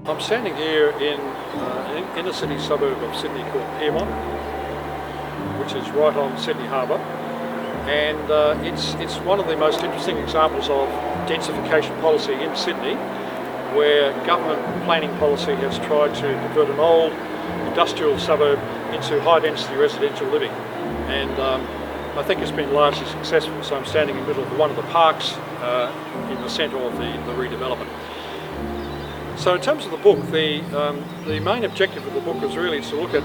I'm standing here in an inner city suburb of Sydney called Pyrmont, which is right on Sydney Harbour, and it's one of the most interesting examples of densification policy in Sydney, where government planning policy has tried to convert an old industrial suburb into high density residential living, and I think it's been largely successful. So I'm standing in the middle of one of the parks in the centre of the redevelopment. So in terms of the book, the main objective of the book is really to look at,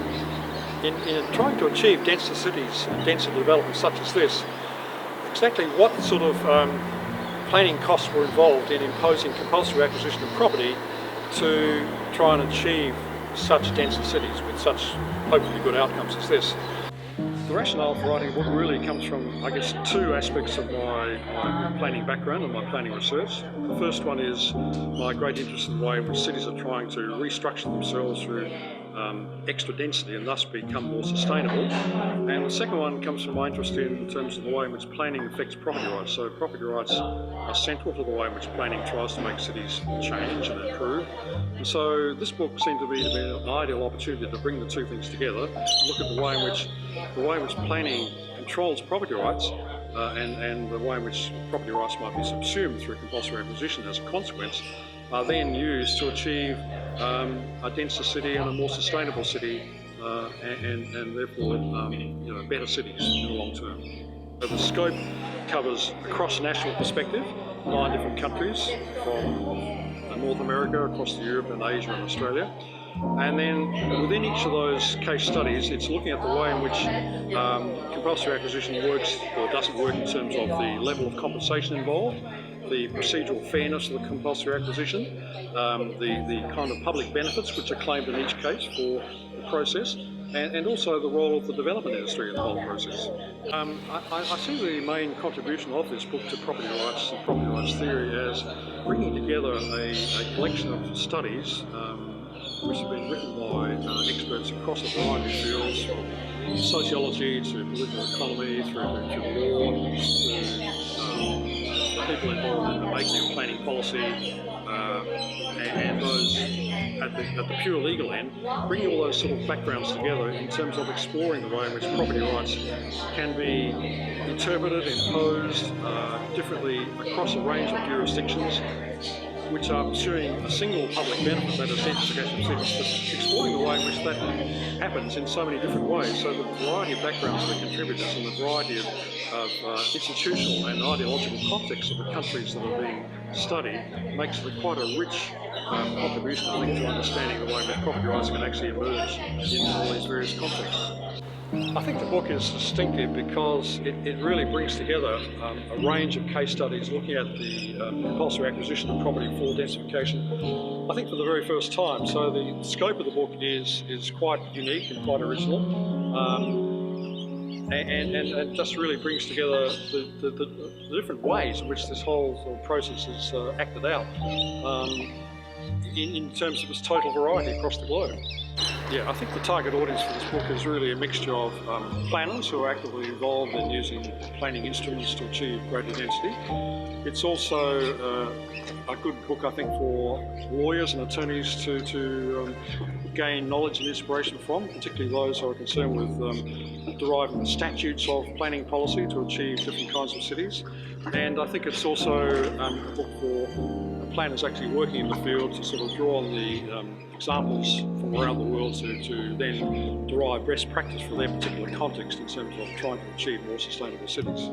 in trying to achieve denser cities and denser developments such as this, exactly what sort of planning costs were involved in imposing compulsory acquisition of property to try and achieve such denser cities with such hopefully good outcomes as this. The rationale for writing a book really comes from, I guess, two aspects of my planning background and my planning research. The first one is my great interest in the way in which cities are trying to restructure themselves through extra density and thus become more sustainable. And the second one comes from my interest in terms of the way in which planning affects property rights. So property rights are central to the way in which planning tries to make cities change and improve. And so this book seemed to be an ideal opportunity to bring the two things together, look at the way in which planning controls property rights and the way in which property rights might be subsumed through compulsory acquisition as a consequence, are then used to achieve a denser city and a more sustainable city and therefore better cities in the long term. So the scope covers across a national perspective 9 different countries from North America across to Europe and Asia and Australia. And then within each of those case studies, it's looking at the way in which compulsory acquisition works or doesn't work in terms of the level of compensation involved, the procedural fairness of the compulsory acquisition, the kind of public benefits which are claimed in each case for the process, and also the role of the development industry in the whole process. I see the main contribution of this book to property rights and property rights theory as bringing together a collection of studies which have been written by experts across a variety of fields, from sociology to political economy, through to law, to people involved in the making of planning policy, and those at the pure legal end, bringing all those sort of backgrounds together in terms of exploring the way in which property rights can be interpreted, imposed differently across a range of jurisdictions, which are pursuing a single public benefit, that is densification of cities, but exploring the way in which that happens in so many different ways. So the variety of backgrounds of the contributors and the variety of institutional and ideological contexts of the countries that are being studied makes it quite a rich contribution, I think, to understanding the way in which property rights can actually emerge in all these various contexts. I think the book is distinctive because it really brings together a range of case studies looking at the compulsory acquisition of property for densification, I think for the very first time. So the scope of the book is quite unique and quite original, and just really brings together the different ways in which this whole sort of process is acted out in terms of its total variety across the globe. Yeah, I think the target audience for this book is really a mixture of planners who are actively involved in using planning instruments to achieve greater density. It's also a good book, I think, for lawyers and attorneys to gain knowledge and inspiration from, particularly those who are concerned with deriving the statutes of planning policy to achieve different kinds of cities. And I think it's also a book for planners actually working in the field to sort of draw on the examples from around the world to then derive best practice for their particular context in terms of trying to achieve more sustainable cities.